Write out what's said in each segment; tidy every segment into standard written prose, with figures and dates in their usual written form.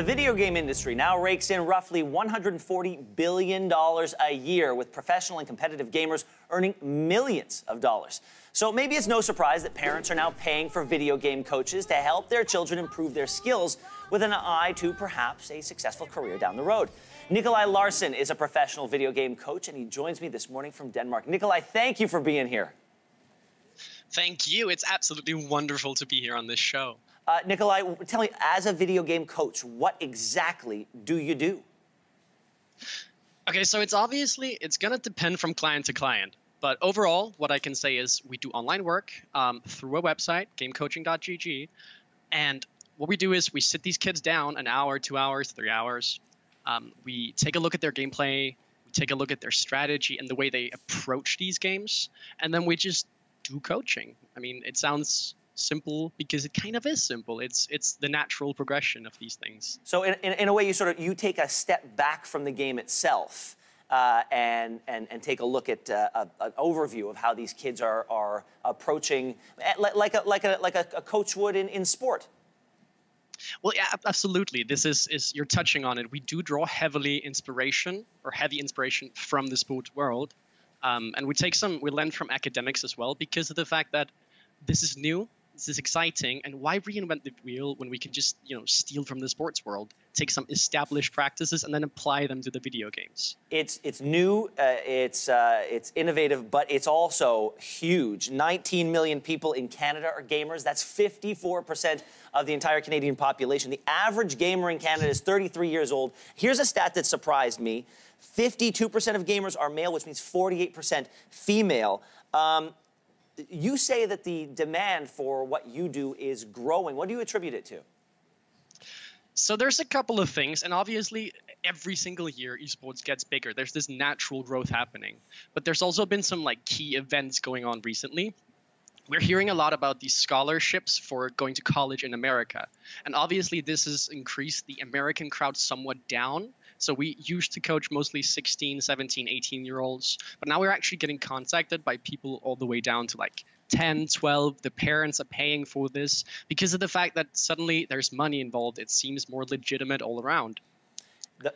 The video game industry now rakes in roughly $140 billion a year, with professional and competitive gamers earning millions of dollars. So maybe it's no surprise that parents are now paying for video game coaches to help their children improve their skills with an eye to perhaps a successful career down the road. Nicolai Larsen is a professional video game coach, and he joins me this morning from Denmark. Nicolai, thank you for being here. Thank you. It's absolutely wonderful to be here on this show. Nicolai, tell me, as a video game coach, what exactly do you do? Okay, so it's going to depend from client to client. But overall, what I can say is we do online work through a website, gamecoaching.gg. And what we do is we sit these kids down an hour, 2 hours, 3 hours. We take a look at their gameplay. We take a look at their strategy and the way they approach these games. And then we just do coaching. I mean, it sounds simple because it kind of is simple. It's the natural progression of these things. So in a way, you take a step back from the game itself and take a look at an overview of how these kids are approaching, like a coach would in sport. Well, yeah, absolutely. This is you're touching on it. We do draw heavy inspiration from the sports world, and we learn from academics as well, because of the fact that this is new. This is exciting, and why reinvent the wheel when we can just, steal from the sports world, take some established practices, and then apply them to the video games? It's new, it's innovative, but it's also huge. 19 million people in Canada are gamers. That's 54% of the entire Canadian population. The average gamer in Canada is 33 years old. Here's a stat that surprised me: 52% of gamers are male, which means 48% female. You say that the demand for what you do is growing. What do you attribute it to? So there's a couple of things, and obviously every single year esports gets bigger. There's this natural growth happening, but there's also been some key events going on recently. We're hearing a lot about these scholarships for going to college in America, and obviously this has increased the American crowd somewhat down. So we used to coach mostly 16, 17, 18-year-olds, but now we're actually getting contacted by people all the way down to 10, 12. The parents are paying for this because of the fact that suddenly there's money involved. It seems more legitimate all around.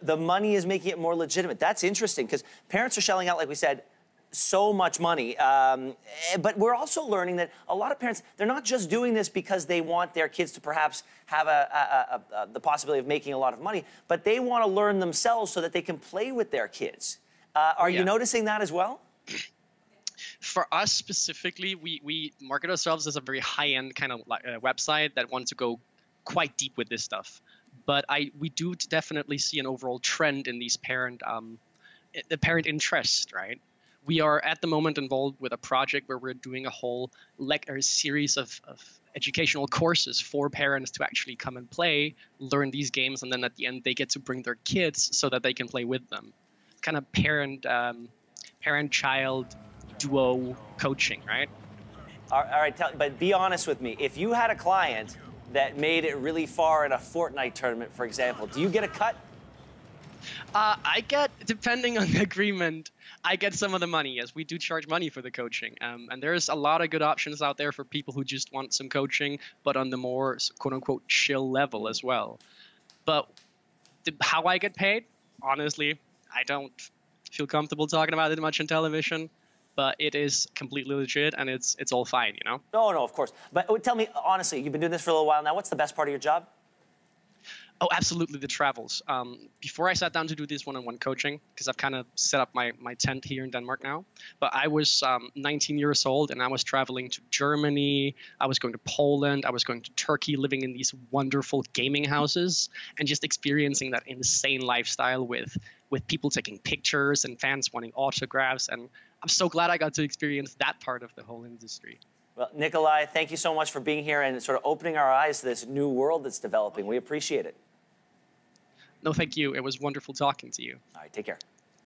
The money is making it more legitimate. That's interesting, because parents are shelling out, like we said, so much money. But we're also learning that a lot of parents, they're not just doing this because they want their kids to perhaps have the possibility of making a lot of money, but they want to learn themselves so that they can play with their kids. Are you noticing that as well? For us specifically, we market ourselves as a very high-end kind of website that wants to go quite deep with this stuff. But we do definitely see an overall trend in these parent interest, right? We are at the moment involved with a project where we're doing a whole series of educational courses for parents to actually come and play, learn these games, and then at the end they get to bring their kids so that they can play with them. Kind of parent-child duo coaching, right? All right, but be honest with me. If you had a client that made it really far in a Fortnite tournament, for example, do you get a cut? I get, depending on the agreement, I get some of the money. Yes, we do charge money for the coaching. And there's a lot of good options out there for people who just want some coaching, but on the more quote-unquote chill level as well. But how I get paid, honestly, I don't feel comfortable talking about it much on television. But it is completely legit, and it's all fine, No, of course. But tell me, honestly, you've been doing this for a little while now. What's the best part of your job? Oh, absolutely, the travels. Before I sat down to do this one-on-one coaching, because I've kind of set up my tent here in Denmark now, but I was 19 years old, and I was traveling to Germany. I was going to Poland. I was going to Turkey, living in these wonderful gaming houses, and just experiencing that insane lifestyle with people taking pictures and fans wanting autographs. And I'm so glad I got to experience that part of the whole industry. Well, Nicolai, thank you so much for being here and sort of opening our eyes to this new world that's developing. We appreciate it. No, thank you. It was wonderful talking to you. All right, take care.